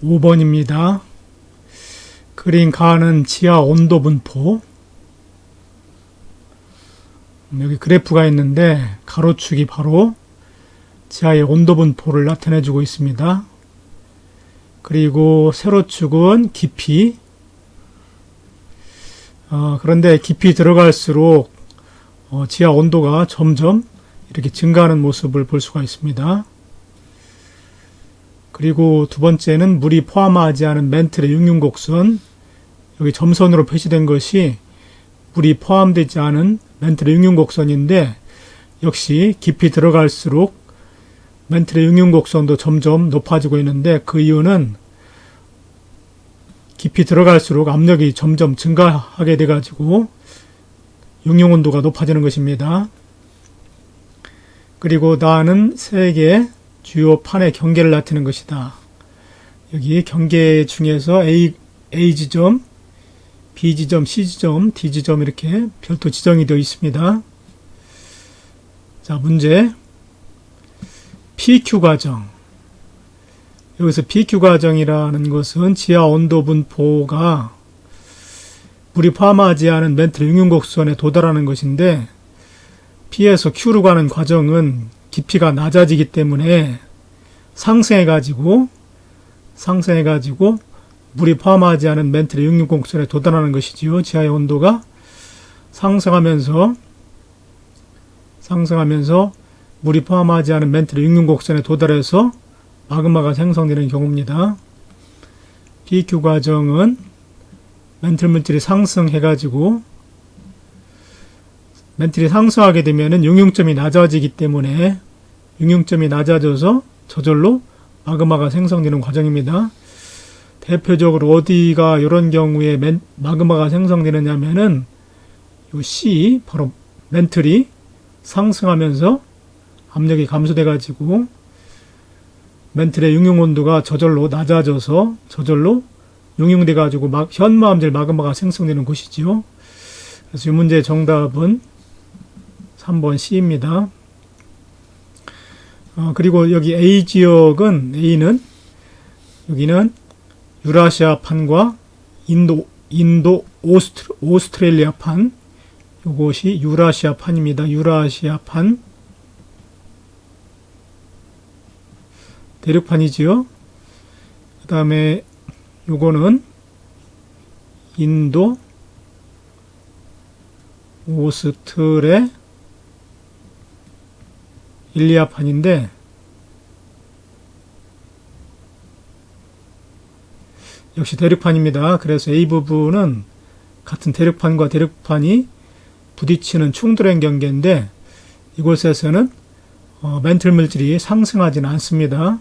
5번입니다. 그린 가는 지하 온도 분포. 여기 그래프가 있는데 가로축이 바로 지하의 온도 분포를 나타내 주고 있습니다. 그리고 세로축은 깊이. 그런데 깊이 들어갈수록 지하 온도가 점점 이렇게 증가하는 모습을 볼 수가 있습니다. 그리고 두 번째는 물이 포함하지 않은 맨틀의 융융곡선. 여기 점선으로 표시된 것이 물이 포함되지 않은 맨틀의 융융곡선인데 역시 깊이 들어갈수록 맨틀의 융융곡선도 점점 높아지고 있는데 그 이유는 깊이 들어갈수록 압력이 점점 증가하게 돼가지고 융융온도가 높아지는 것입니다. 그리고 나는 세 개의 주요 판의 경계를 나타내는 것이다. 여기 경계 중에서 A 지점, B 지점, C 지점, D 지점 이렇게 별도 지정이 되어 있습니다. 자, 문제. PQ 과정. 여기서 PQ 과정이라는 것은 지하 온도 분포가 물이 포함하지 않은 맨틀 융융곡선에 도달하는 것인데 P에서 Q로 가는 과정은 깊이가 낮아지기 때문에 상승해가지고 물이 포함하지 않은 맨틀의 융융곡선에 도달하는 것이지요. 지하의 온도가 상승하면서 물이 포함하지 않은 맨틀의 융융곡선에 도달해서 마그마가 생성되는 경우입니다. PQ 과정은 맨틀 물질이 상승해가지고 맨틀이 상승하게 되면은 융융점이 낮아지기 때문에 융융점이 낮아져서 저절로 마그마가 생성되는 과정입니다. 대표적으로 어디가 이런 경우에 마그마가 생성되느냐 하면은 요 C, 바로 맨틀이 상승하면서 압력이 감소돼가지고 맨틀의 융융온도가 저절로 낮아져서 저절로 융융돼가지고 현무암질 마그마가 생성되는 곳이지요. 그래서 이 문제의 정답은 3번 C입니다. 그리고 여기 A 지역은 여기는 유라시아판과 인도 오스트레일리아판. 이것이 유라시아판입니다. 유라시아판. 대륙판이지요. 그 다음에 요거는 인도 오스트레일리아판인데 역시 대륙판입니다. 그래서 A 부분은 같은 대륙판과 대륙판이 부딪히는 충돌행 경계인데 이곳에서는 맨틀 물질이 상승하지는 않습니다.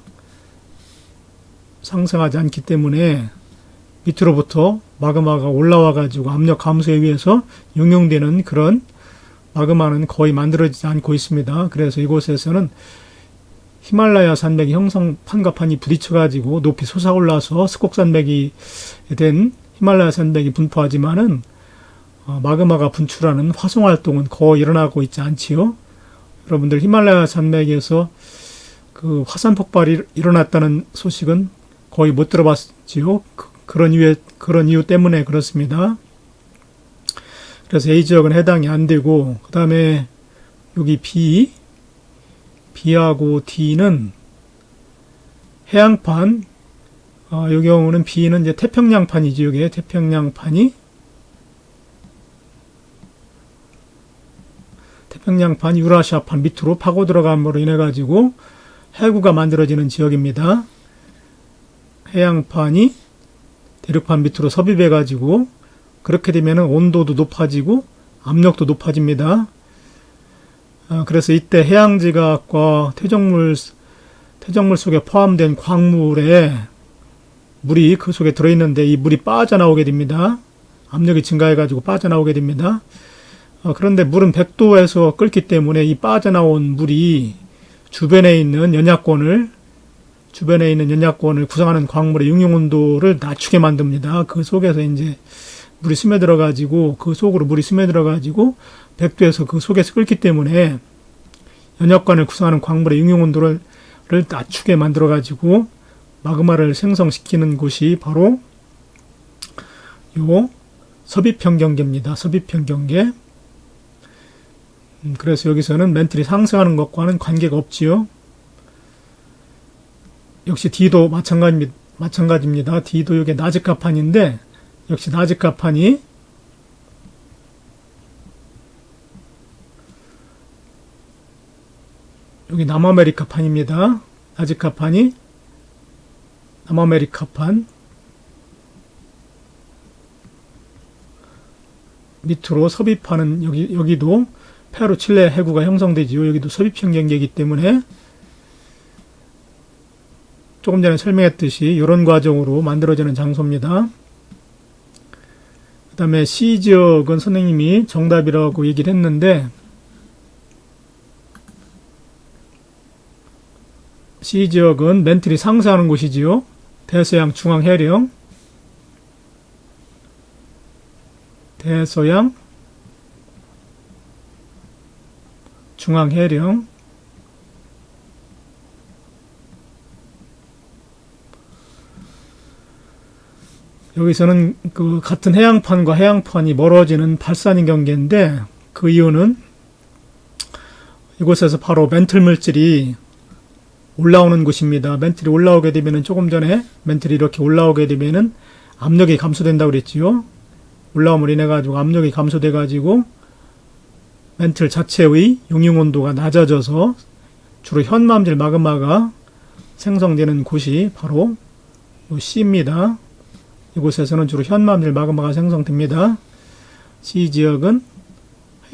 상승하지 않기 때문에 밑으로부터 마그마가 올라와 가지고 압력 감소에 의해서 융융되는 그런 마그마는 거의 만들어지지 않고 있습니다. 그래서 이곳에서는 히말라야 산맥이 형성 판과 판이 부딪혀 가지고 높이 솟아올라서 스콕산맥이 된 히말라야 산맥이 분포하지만은 마그마가 분출하는 화성 활동은 거의 일어나고 있지 않지요. 여러분들 히말라야 산맥에서 그 화산 폭발이 일어났다는 소식은 거의 못 들어봤지요. 그런 이유 때문에 그렇습니다. 그래서 A 지역은 해당이 안 되고, 그 다음에 여기 B하고 D는 해양판, 이 경우는 B는 이제 태평양판이죠. 이게 태평양판 유라시아판 밑으로 파고 들어감으로 인해 가지고 해구가 만들어지는 지역입니다. 해양판이 대륙판 밑으로 섭입해 가지고 그렇게 되면 온도도 높아지고 압력도 높아집니다. 그래서 이때 해양지각과 퇴적물 속에 포함된 광물에 물이 그 속에 들어있는데 이 물이 빠져나오게 됩니다. 압력이 증가해 가지고 빠져나오게 됩니다. 그런데 물은 100도에서 끓기 때문에 이 빠져나온 물이 주변에 있는 연약권을 구성하는 광물의 융융온도를 낮추게 만듭니다. 그 속에서 이제 물이 스며들어 가지고 그 속으로 물이 스며들어 가지고 100도에서 그 속에서 끓기 때문에 연약관을 구성하는 광물의 융융온도를 낮추게 만들어 가지고 마그마를 생성시키는 곳이 바로 요 섭입형 경계입니다. 섭입형 경계. 그래서 여기서는 멘틀이 상승하는 것과는 관계가 없지요. 역시 D도 마찬가지입니다. D도 이게 나즈카판인데 역시 나즈카판이 여기 남아메리카판입니다. 나즈카판이 남아메리카판 밑으로 섭입하는 여기도 페루 칠레 해구가 형성되지요. 여기도 섭입형 경계이기 때문에 조금 전에 설명했듯이 이런 과정으로 만들어지는 장소입니다. 그 다음에 C지역은 선생님이 정답이라고 얘기를 했는데 C지역은 멘틀이 상승하는 곳이지요. 대서양 중앙해령 대서양 중앙해령 여기서는 그 같은 해양판과 해양판이 멀어지는 발산인 경계인데 그 이유는 이곳에서 바로 멘틀 물질이 올라오는 곳입니다. 멘틀이 올라오게 되면은 조금 전에 멘틀이 이렇게 올라오게 되면은 압력이 감소된다고 그랬지요. 올라옴으로 인해 가지고 압력이 감소돼 가지고 멘틀 자체의 용융 온도가 낮아져서 주로 현마음질 마그마가 생성되는 곳이 바로 C입니다. 이곳에서는 주로 현마음질 마그마가 생성됩니다. C 지역은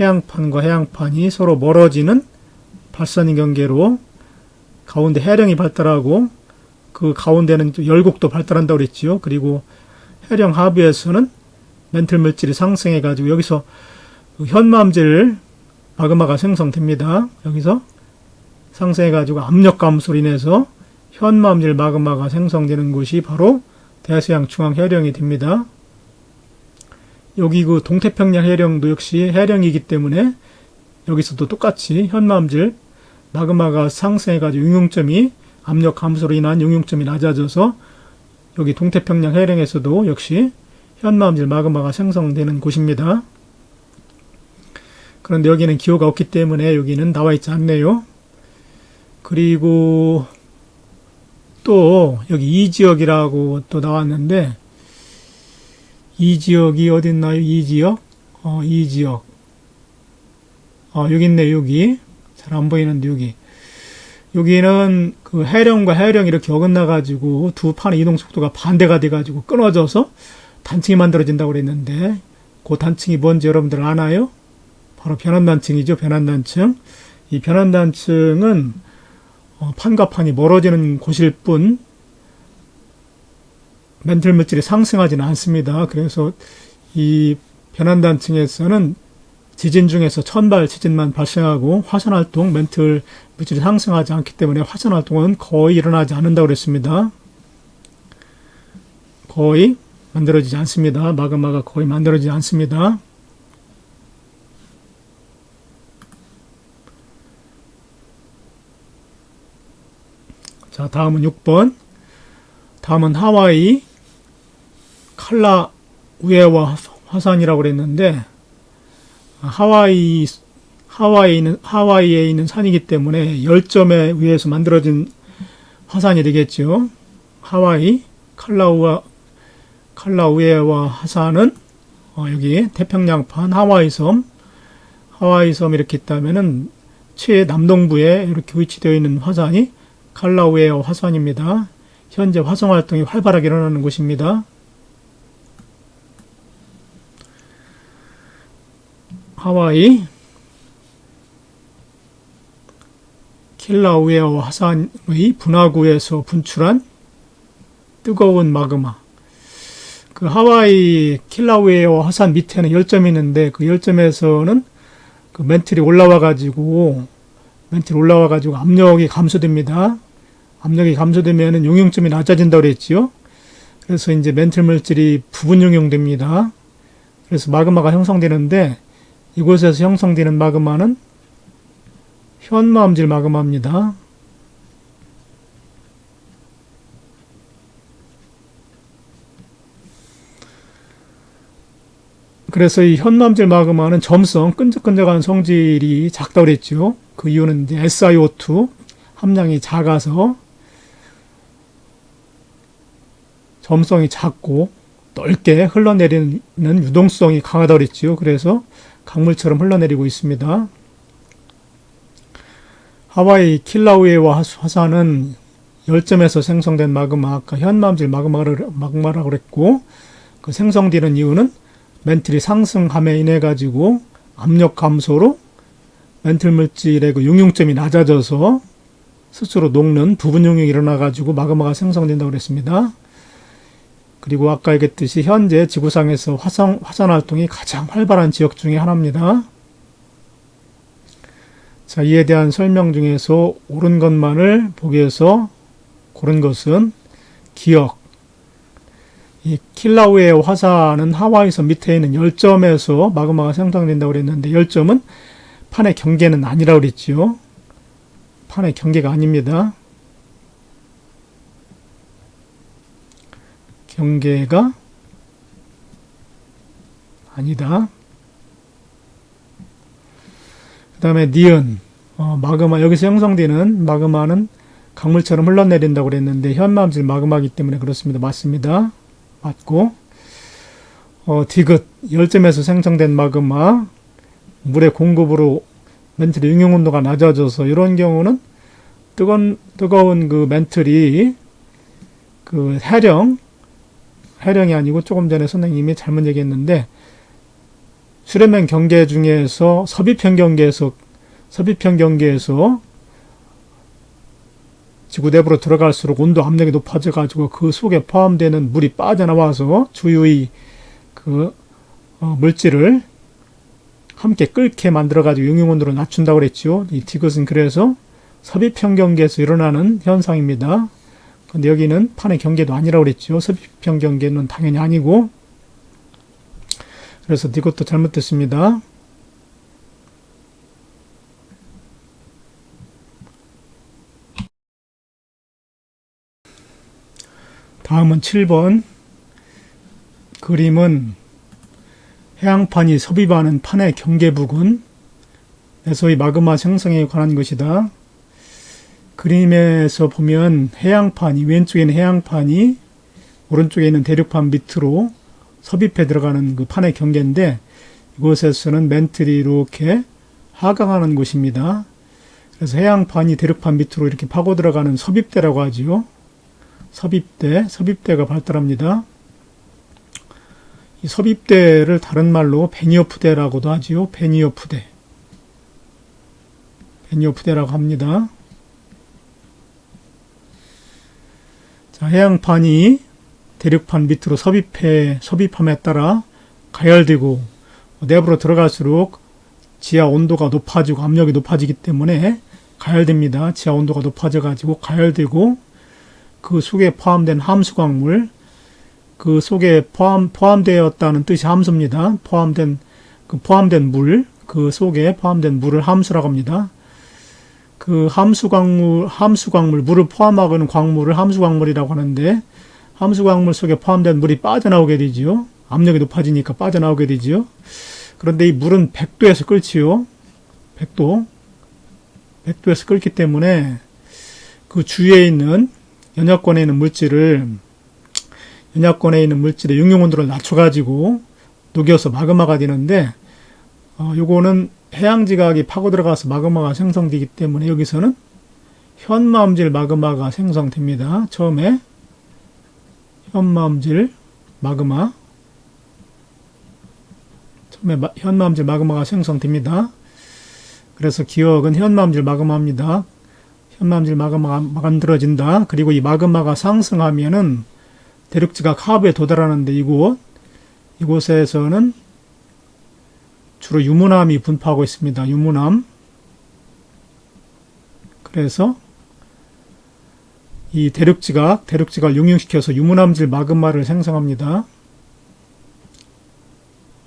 해양판과 해양판이 서로 멀어지는 발산인 경계로 가운데 해령이 발달하고 그 가운데는 열곡도 발달한다고 그랬지요. 그리고 해령 하부에서는 멘틀 물질이 상승해 가지고 여기서 현마음질 마그마가 생성됩니다. 여기서 상승해 가지고 압력 감소로 인해서 현마음질 마그마가 생성되는 곳이 바로 대서양 중앙 해령이 됩니다. 여기 그 동태평양 해령도 역시 해령이기 때문에 여기서도 똑같이 현마음질 마그마가 상승해가지고 용융점이 압력 감소로 인한 용융점이 낮아져서 여기 동태평양 해령에서도 역시 현마음질 마그마가 생성되는 곳입니다. 그런데 여기는 기호가 없기 때문에 여기는 나와 있지 않네요. 그리고 또 여기 이 지역이라고 또 나왔는데 이 지역이 어디 있나요? 이 지역? 이 지역. 여기 있네, 여기. 잘 안 보이는데, 여기. 여기는 그 해령과 해령이 이렇게 어긋나가지고 두 판의 이동 속도가 반대가 돼가지고 끊어져서 단층이 만들어진다고 그랬는데, 그 단층이 뭔지 여러분들 아나요? 바로 변환단층이죠, 변환단층. 이 변환단층은 판과 판이 멀어지는 곳일 뿐, 멘틀 물질이 상승하지는 않습니다. 그래서 이 변환단층에서는 지진 중에서 천발 지진만 발생하고 화산활동, 멘틀 물질이 상승하지 않기 때문에 화산활동은 거의 일어나지 않는다고 그랬습니다. 거의 만들어지지 않습니다. 마그마가 거의 만들어지지 않습니다. 자, 다음은 6번. 다음은 하와이 칼라우에와 화산이라고 그랬는데 하와이에 있는 산이기 때문에 열점에 의해서 만들어진 화산이 되겠죠. 하와이 칼라우에와 화산은 여기 태평양판 하와이섬 이렇게 있다면은 최남동부에 이렇게 위치되어 있는 화산이 칼라우에와 화산입니다. 현재 화성 활동이 활발하게 일어나는 곳입니다. 하와이 킬라우에어 화산의 분화구에서 분출한 뜨거운 마그마. 그 하와이 킬라우에어 화산 밑에는 열점이 있는데 그 열점에서는 그 멘틀이 올라와가지고 압력이 감소됩니다. 압력이 감소되면 용융점이 낮아진다고 그랬지요. 그래서 이제 멘틀 물질이 부분 용융됩니다. 그래서 마그마가 형성되는데 이곳에서 형성되는 마그마는 현마음질 마그마입니다. 그래서 이 현남질 마그마는 점성, 끈적끈적한 성질이 작다고 그랬죠. 그 이유는 이제 SiO2 함량이 작아서 점성이 작고 넓게 흘러내리는 유동성이 강하다고 그랬죠. 그래서 강물처럼 흘러내리고 있습니다. 하와이 킬라우에와 화산은 열점에서 생성된 마그마, 아까 현남질 마그마라고 그랬고, 그 생성되는 이유는 멘틀이 상승함에 인해 가지고 압력 감소로 멘틀 물질의 그 용융점이 낮아져서 스스로 녹는 부분 용융이 일어나 가지고 마그마가 생성된다고 그랬습니다. 그리고 아까 얘기했듯이 현재 지구상에서 화산 활동이 가장 활발한 지역 중에 하나입니다. 자, 이에 대한 설명 중에서 옳은 것만을 보기 위해서 고른 것은 기억. 이 킬라우에 화산은 하와이섬 밑에 있는 열점에서 마그마가 생성된다고 그랬는데, 열점은 판의 경계는 아니라고 그랬죠. 판의 경계가 아닙니다. 경계가 아니다. 그 다음에 니은, 마그마, 여기서 형성되는 마그마는 강물처럼 흘러내린다고 그랬는데 현남질 마그마이기 때문에 그렇습니다. 맞습니다. 맞고, 디귿, 열점에서 생성된 마그마, 물의 공급으로 멘틀의 용융 온도가 낮아져서 이런 경우는 뜨거운 그 멘틀이 그 해령이 아니고 조금 전에 선생님이 잘못 얘기했는데, 수렴면 경계 중에서 섭입형 경계에서 지구 내부로 들어갈수록 온도 압력이 높아져 가지고 그 속에 포함되는 물이 빠져나와서 주위의 그 물질을 함께 끓게 만들어 가지고 용융 온도를 낮춘다고 그랬죠. 이 디귿은 그래서 섭입형 경계에서 일어나는 현상입니다. 근데 여기는 판의 경계도 아니라고 그랬죠. 섭입형 경계는 당연히 아니고, 그래서 이것도 잘못됐습니다. 다음은 7번. 그림은 해양판이 섭입하는 판의 경계 부근에서의 마그마 생성에 관한 것이다. 그림에서 보면 해양판이, 왼쪽에 있는 해양판이 오른쪽에 있는 대륙판 밑으로 섭입해 들어가는 그 판의 경계인데, 이곳에서는 멘틀이 이렇게 하강하는 곳입니다. 그래서 해양판이 대륙판 밑으로 이렇게 파고 들어가는 섭입대라고 하지요. 섭입대가 발달합니다. 이 섭입대를 다른 말로 베니어프대라고도 하지요. 베니어프대라고 합니다. 자, 해양판이 대륙판 밑으로 섭입함에 따라 가열되고 내부로 들어갈수록 지하 온도가 높아지고 압력이 높아지기 때문에 가열됩니다. 지하 온도가 높아져 가지고 가열되고, 그 속에 포함된 함수광물, 그 속에 포함되었다는 뜻이 함수입니다. 포함된 물, 그 속에 포함된 물을 함수라고 합니다. 그 함수광물, 물을 포함하고 있는 광물을 함수광물이라고 하는데, 함수광물 속에 포함된 물이 빠져나오게 되지요. 압력이 높아지니까 빠져나오게 되지요. 그런데 이 물은 100도에서 끓지요. 100도에서 끓기 때문에 그 주위에 있는 연약권에 있는 물질의 용융 온도를 낮춰가지고 녹여서 마그마가 되는데, 요거는 해양지각이 파고 들어가서 마그마가 생성되기 때문에 여기서는 현마음질 마그마가 생성됩니다. 처음에 현마음질 마그마가 생성됩니다. 그래서 기억은 현마음질 마그마입니다. 현마음질 마그마가 만들어진다. 그리고 이 마그마가 상승하면은 대륙지각 하부에 도달하는데, 이곳에서는 주로 유문암이 분포하고 있습니다. 유문암. 그래서 이 대륙지각을 용융시켜서 유문암질 마그마를 생성합니다.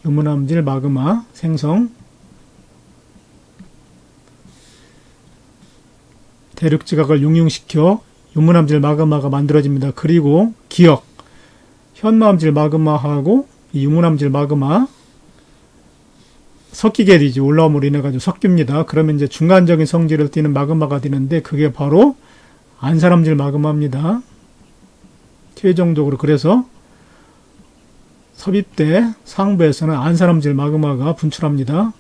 유문암질 마그마 생성. 대륙지각을 용융시켜 유문암질 마그마가 만들어집니다. 그리고 기억, 현마암질 마그마하고 이 유문암질 마그마, 섞이게 되죠. 올라옴으로 인해 가지고 섞입니다. 그러면 이제 중간적인 성질을 띠는 마그마가 되는데 그게 바로 안사람질 마그마입니다. 최종적으로 그래서 섭입대 상부에서는 안사람질 마그마가 분출합니다.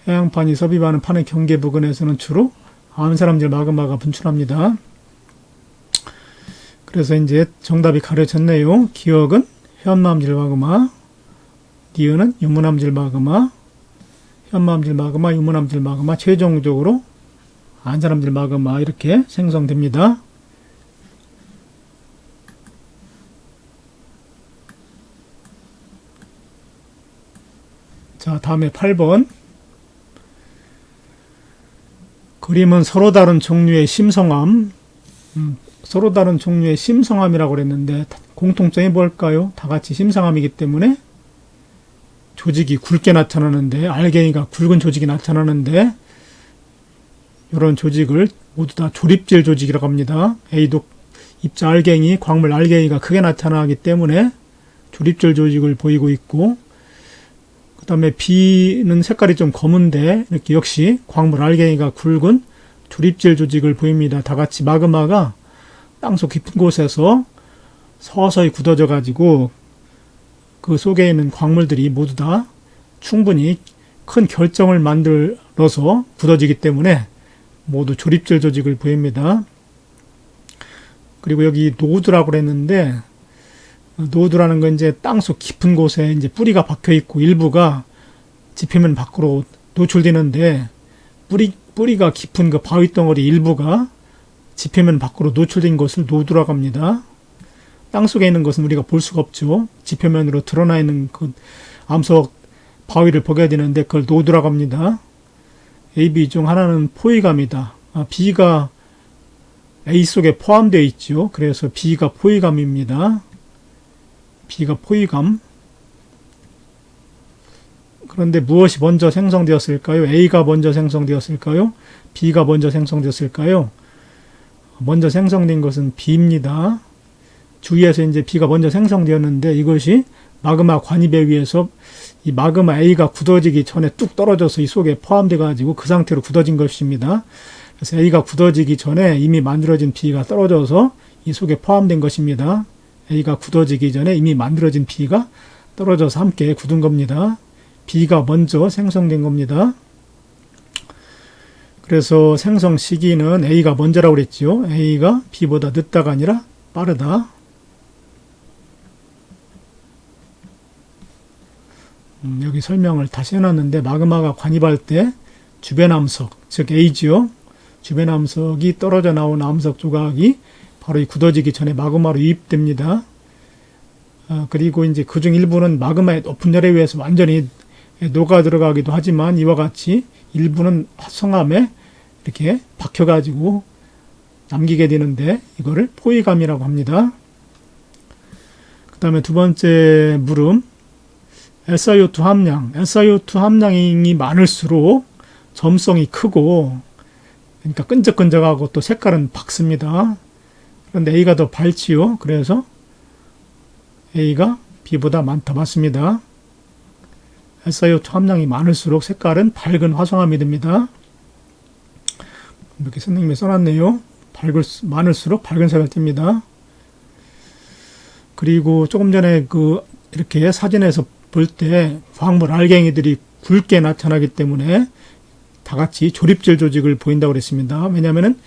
해양판이 섭입하는 판의 경계 부근에서는 주로 안사람질 마그마가 분출합니다. 그래서 이제 정답이 가려졌네요. 기억은 현마암질 마그마, 니은은 유문암질 마그마, 현마암질 마그마, 유문암질 마그마, 최종적으로 안사람질 마그마 이렇게 생성됩니다. 자, 다음에 8번. 그림은 서로 다른 종류의 심성암, 서로 다른 종류의 심성암이라고 그랬는데 공통점이 뭘까요? 다 같이 심성암이기 때문에 조직이 굵게 나타나는데, 알갱이가 굵은 조직이 나타나는데 이런 조직을 모두 다 조립질 조직이라고 합니다. A도 입자 알갱이, 광물 알갱이가 크게 나타나기 때문에 조립질 조직을 보이고 있고, 그 다음에 B는 색깔이 좀 검은데 이렇게 역시 광물 알갱이가 굵은 조립질 조직을 보입니다. 다 같이 마그마가 땅속 깊은 곳에서 서서히 굳어져 가지고 그 속에 있는 광물들이 모두 다 충분히 큰 결정을 만들어서 굳어지기 때문에 모두 조립질 조직을 보입니다. 그리고 여기 노두라고 그랬는데, 노두라는 건 이제 땅속 깊은 곳에 이제 뿌리가 박혀 있고 일부가 지표면 밖으로 노출되는데, 뿌리가 깊은 그 바위 덩어리 일부가 지표면 밖으로 노출된 것을 노두라고 합니다. 땅속에 있는 것은 우리가 볼 수가 없죠. 지표면으로 드러나 있는 그 암석 바위를 보게 되는데 그걸 노두라고 합니다. A, B 중 하나는 포위감이다. B가 A 속에 포함되어 있죠. 그래서 B가 포위감입니다. B가 포위감. 그런데 무엇이 먼저 생성되었을까요? A가 먼저 생성되었을까요? B가 먼저 생성되었을까요? 먼저 생성된 것은 B입니다. 주위에서 이제 B가 먼저 생성되었는데 이것이 마그마 관입에 의해서 이 마그마 A가 굳어지기 전에 뚝 떨어져서 이 속에 포함돼 가지고 그 상태로 굳어진 것입니다. 그래서 A가 굳어지기 전에 이미 만들어진 B가 떨어져서 이 속에 포함된 것입니다. A가 굳어지기 전에 이미 만들어진 B가 떨어져서 함께 굳은 겁니다. B가 먼저 생성된 겁니다. 그래서 생성 시기는 A가 먼저라고 그랬죠. A가 B보다 늦다가 아니라 빠르다. 여기 설명을 다시 해놨는데, 마그마가 관입할 때 주변 암석, 즉 A지요. 주변 암석이 떨어져 나온 암석 조각이 바로 이 굳어지기 전에 마그마로 유입됩니다. 그리고 이제 그중 일부는 마그마의 높은 열에 의해서 완전히 녹아 들어가기도 하지만 이와 같이 일부는 화성암에 이렇게 박혀가지고 남기게 되는데 이거를 포위감이라고 합니다. 그 다음에 두 번째 물음, SiO2 함량. SiO2 함량이 많을수록 점성이 크고, 그러니까 끈적끈적하고 또 색깔은 밝습니다. 그런데 A가 더 밝지요. 그래서 A가 B보다 많다. 맞습니다. SiO2 함량이 많을수록 색깔은 밝은 화성암이 됩니다. 이렇게 선생님이 써놨네요. 많을수록 밝은 색을 띱니다. 그리고 조금 전에 이렇게 사진에서 볼 때 광물 알갱이들이 굵게 나타나기 때문에 다 같이 조립질 조직을 보인다고 그랬습니다. 왜냐하면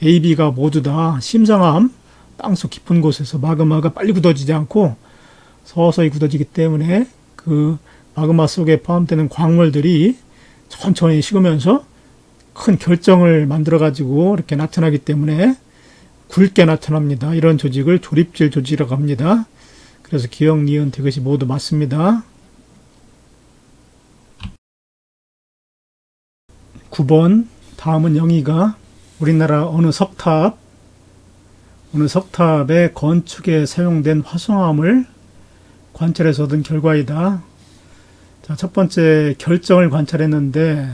A, B가 모두 다 심성암, 땅속 깊은 곳에서 마그마가 빨리 굳어지지 않고 서서히 굳어지기 때문에 그 마그마 속에 포함되는 광물들이 천천히 식으면서 큰 결정을 만들어 가지고 이렇게 나타나기 때문에 굵게 나타납니다. 이런 조직을 조립질 조직이라고 합니다. 그래서 기억, 니은, 디귿이 모두 맞습니다. 9번, 다음은 영희가 우리나라 어느 석탑의 건축에 사용된 화성암을 관찰해서 얻은 결과이다. 자, 첫 번째 결정을 관찰했는데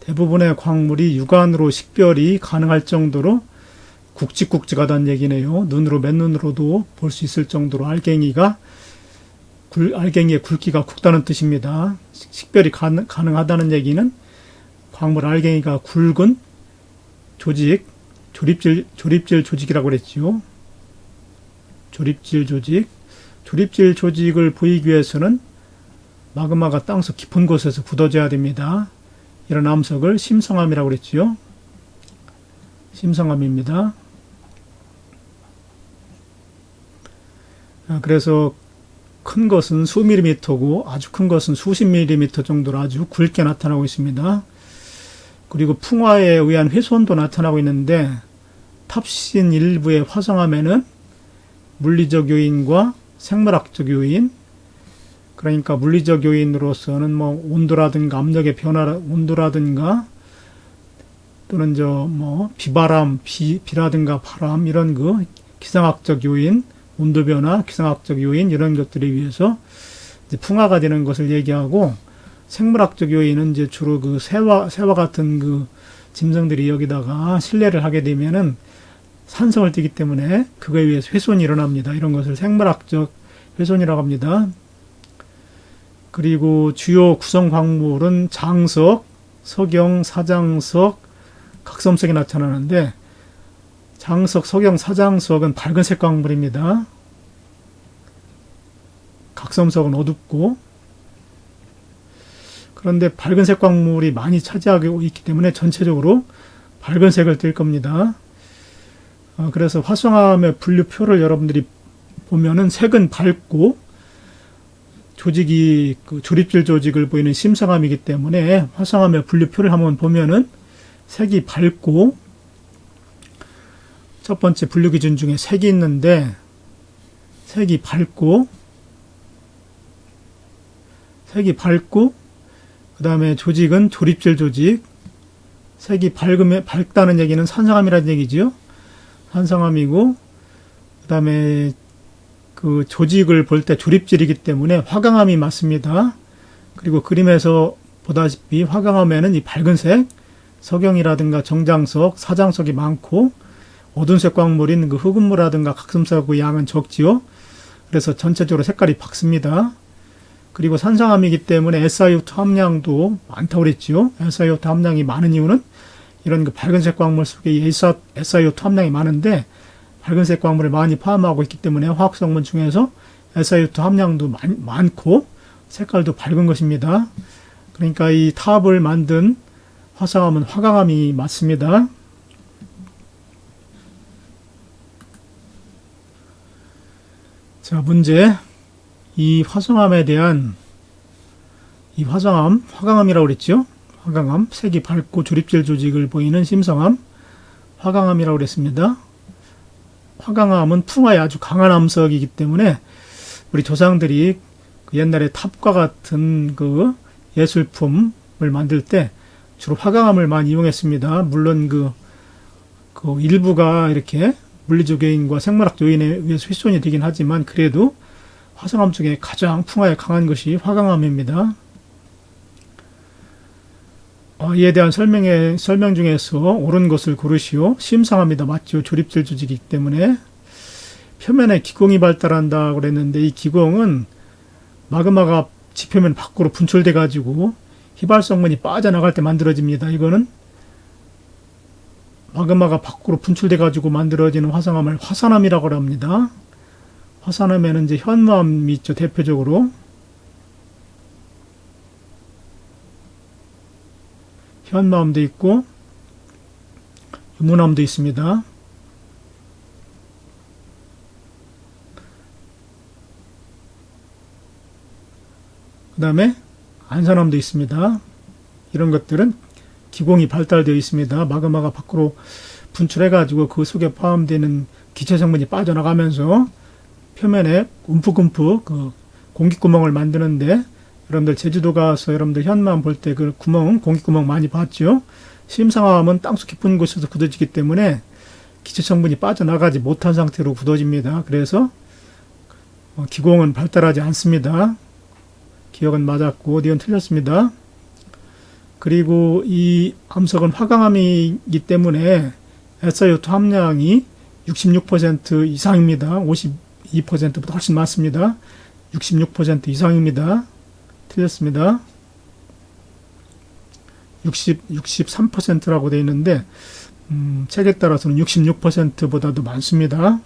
대부분의 광물이 육안으로 식별이 가능할 정도로 굵직굵직하다는 얘기네요. 눈으로 맨눈으로도 볼 수 있을 정도로 알갱이의 굵기가 굵다는 뜻입니다. 식별이 가능하다는 얘기는 광물 알갱이가 굵은 조직, 조립질 조직이라고 그랬지요. 조립질 조직. 조립질 조직을 보이기 위해서는 마그마가 땅속 깊은 곳에서 굳어져야 됩니다. 이런 암석을 심성암이라고 그랬지요. 심성암입니다. 그래서 큰 것은 수 밀리미터고 아주 큰 것은 수십 밀리미터 정도로 아주 굵게 나타나고 있습니다. 그리고 풍화에 의한 훼손도 나타나고 있는데 탑신 일부의 화성암에는 물리적 요인과 생물학적 요인, 그러니까 물리적 요인으로서는 뭐 온도라든가 압력의 변화, 온도라든가 또는 비바람, 비라든가 바람 이런 그 기상학적 요인, 온도 변화, 기상학적 요인 이런 것들에 의해서 이제 풍화가 되는 것을 얘기하고, 생물학적 요인은 이제 주로 그 새와 같은 그 짐승들이 여기다가 실내를 하게 되면은 산성을 띠기 때문에 그거에 의해서 훼손이 일어납니다. 이런 것을 생물학적 훼손이라고 합니다. 그리고 주요 구성 광물은 장석, 석영, 사장석, 각섬석이 나타나는데, 장석, 석영, 사장석은 밝은색 광물입니다. 각섬석은 어둡고, 그런데 밝은색 광물이 많이 차지하고 있기 때문에 전체적으로 밝은색을 띨 겁니다. 그래서 화성암의 분류표를 여러분들이 보면은 색은 밝고, 조직이 그 조립질 조직을 보이는 심성암이기 때문에 화성암의 분류표를 한번 보면은 색이 밝고, 첫 번째 분류 기준 중에 색이 있는데, 색이 밝고, 그 다음에 조직은 조립질 조직, 색이 밝다는 얘기는 산성암이라는 얘기지요. 산성암이고, 그 다음에 그 조직을 볼 때 조립질이기 때문에 화강암이 맞습니다. 그리고 그림에서 보다시피 화강암에는 이 밝은색, 석영이라든가 정장석, 사장석이 많고, 어두운색 광물인 그 흑음무라든가 각섬석의 양은 적지요. 그래서 전체적으로 색깔이 밝습니다. 그리고 산성암이기 때문에 SiO2 함량도 많다고 그랬지요. SiO2 함량이 많은 이유는 이런 그 밝은색 광물 속에 SiO2 함량이 많은데, 밝은색 광물을 많이 포함하고 있기 때문에 화학성분 중에서 SiO2 함량도 많고 색깔도 밝은 것입니다. 그러니까 이 탑을 만든 화성암은 화강암이 맞습니다. 자, 문제. 이 화성암에 대한, 이 화강암이라고 그랬죠? 화강암, 색이 밝고 조립질 조직을 보이는 심성암, 화강암이라고 그랬습니다. 화강암은 풍화에 아주 강한 암석이기 때문에 우리 조상들이 그 옛날에 탑과 같은 그 예술품을 만들 때 주로 화강암을 많이 이용했습니다. 물론 그 일부가 이렇게 물리적 요인과 생물학 요인에 의해서 훼손이 되긴 하지만, 그래도 화성암 중에 가장 풍화에 강한 것이 화강암입니다. 이에 대한 설명 중에서 옳은 것을 고르시오. 심성암이다. 맞죠? 조립질 조직이기 때문에. 표면에 기공이 발달한다고 그랬는데, 이 기공은 마그마가 지표면 밖으로 분출돼 가지고 휘발성분이 빠져나갈 때 만들어집니다. 이거는 마그마가 밖으로 분출돼 가지고 만들어지는 화성암을 화산암이라고 합니다. 화산암에는 이제 현무암이 있죠. 대표적으로 현무암도 있고 유문암도 있습니다. 그 다음에 안산암도 있습니다. 이런 것들은 기공이 발달되어 있습니다. 마그마가 밖으로 분출해가지고 그 속에 포함되는 기체성분이 빠져나가면서 표면에 움푹움푹 그 공기구멍을 만드는데, 여러분들 제주도 가서 여러분들 현무암 볼 때 그 구멍, 공기구멍 많이 봤죠? 심성암은 땅속 깊은 곳에서 굳어지기 때문에 기체성분이 빠져나가지 못한 상태로 굳어집니다. 그래서 기공은 발달하지 않습니다. 기억은 맞았고 니은 틀렸습니다. 그리고 이 암석은 화강암이기 때문에 SiO2 함량이 66% 이상입니다. 52%보다 훨씬 많습니다. 66% 이상입니다. 틀렸습니다. 63%라고 되어 있는데 책에 따라서는 66%보다도 많습니다.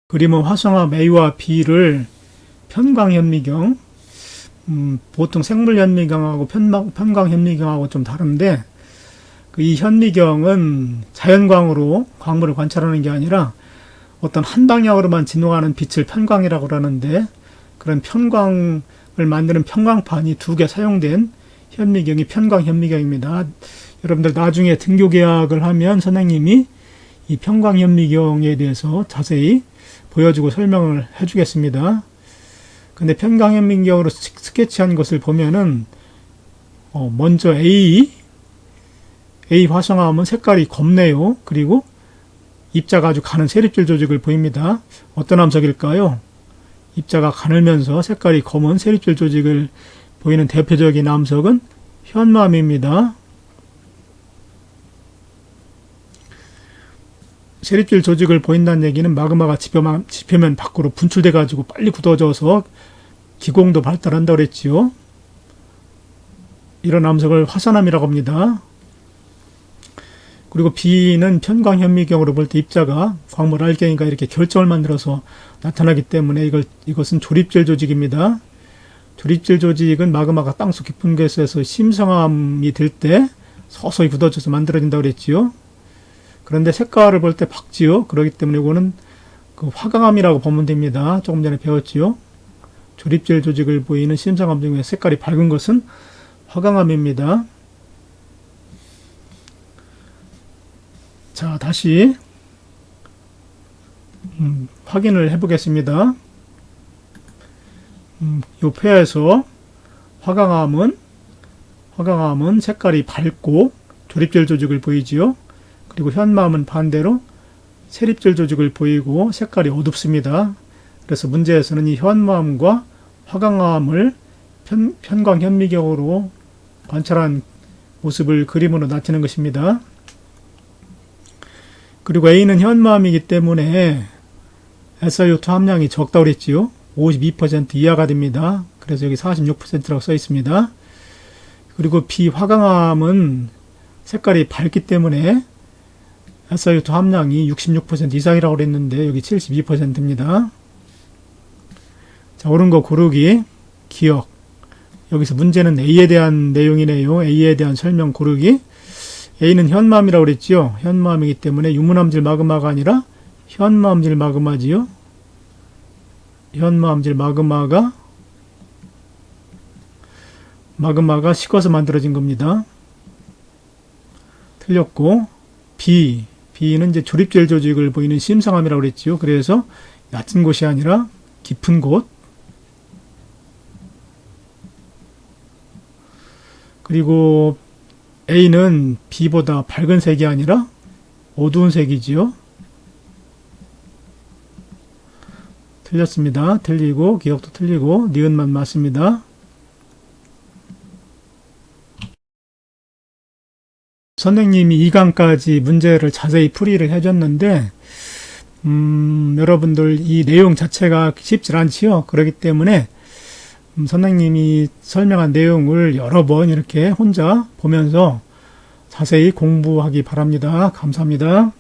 그림은 화성암 A와 B를 편광현미경, 보통 생물현미경하고 편광현미경하고 좀 다른데, 이 현미경은 자연광으로 광물을 관찰하는 게 아니라 어떤 한 방향으로만 진동하는 빛을 편광이라고 하는데, 그런 편광을 만드는 편광판이 2개 사용된 현미경이 편광현미경입니다. 여러분들 나중에 등교 계약을 하면 선생님이 이 편광현미경에 대해서 자세히 보여주고 설명을 해주겠습니다. 근데 편광현미경으로 스케치한 것을 보면은 먼저 A 화성암은 색깔이 검네요. 그리고 입자가 아주 가는 세립질 조직을 보입니다. 어떤 암석일까요? 입자가 가늘면서 색깔이 검은 세립질 조직을 보이는 대표적인 암석은 현무암입니다. 세립질 조직을 보인다는 얘기는 마그마가 지표면 밖으로 분출돼 가지고 빨리 굳어져서 기공도 발달한다고 그랬지요. 이런 암석을 화산암이라고 합니다. 그리고 B는 편광현미경으로 볼 때 입자가 광물 알갱이가 이렇게 결정을 만들어서 나타나기 때문에 이것은 조립질 조직입니다. 조립질 조직은 마그마가 땅속 깊은 곳에서 심성암이 될 때 서서히 굳어져서 만들어진다고 그랬지요. 그런데 색깔을 볼 때 밝지요. 그렇기 때문에 이거는 그 화강암이라고 보면 됩니다. 조금 전에 배웠지요. 조립질 조직을 보이는 심성암 중에 색깔이 밝은 것은 화강암입니다. 자, 다시 확인을 해보겠습니다. 이 표에서 화강암은 색깔이 밝고 조립질 조직을 보이지요. 그리고 현무암은 반대로 세립질 조직을 보이고 색깔이 어둡습니다. 그래서 문제에서는 이 현무암과 화강암을 편광현미경으로 관찰한 모습을 그림으로 나타낸 것입니다. 그리고 A는 현무암이기 때문에 SiO2 함량이 적다고 그랬지요. 52% 이하가 됩니다. 그래서 여기 46%라고 써 있습니다. 그리고 B 화강암은 색깔이 밝기 때문에 SiO2 함량이 66% 이상이라고 그랬는데 여기 72%입니다. 자, 옳은 거 고르기, 기억. 여기서 문제는 A에 대한 내용이네요. A에 대한 설명 고르기. A는 현무암이라고 그랬지요. 현무암이기 때문에 유문암질 마그마가 아니라 현무암질 마그마지요. 현무암질 마그마가 식어서 만들어진 겁니다. 틀렸고, B는 이제 조립질 조직을 보이는 심성암이라고 그랬지요. 그래서 얕은 곳이 아니라 깊은 곳. 그리고 A는 B보다 밝은 색이 아니라 어두운 색이지요. 틀렸습니다. 틀리고 기억도 틀리고 니은만 맞습니다. 선생님이 2강까지 문제를 자세히 풀이를 해줬는데 여러분들 이 내용 자체가 쉽지 않지요. 그렇기 때문에 선생님이 설명한 내용을 여러 번 이렇게 혼자 보면서 자세히 공부하기 바랍니다. 감사합니다.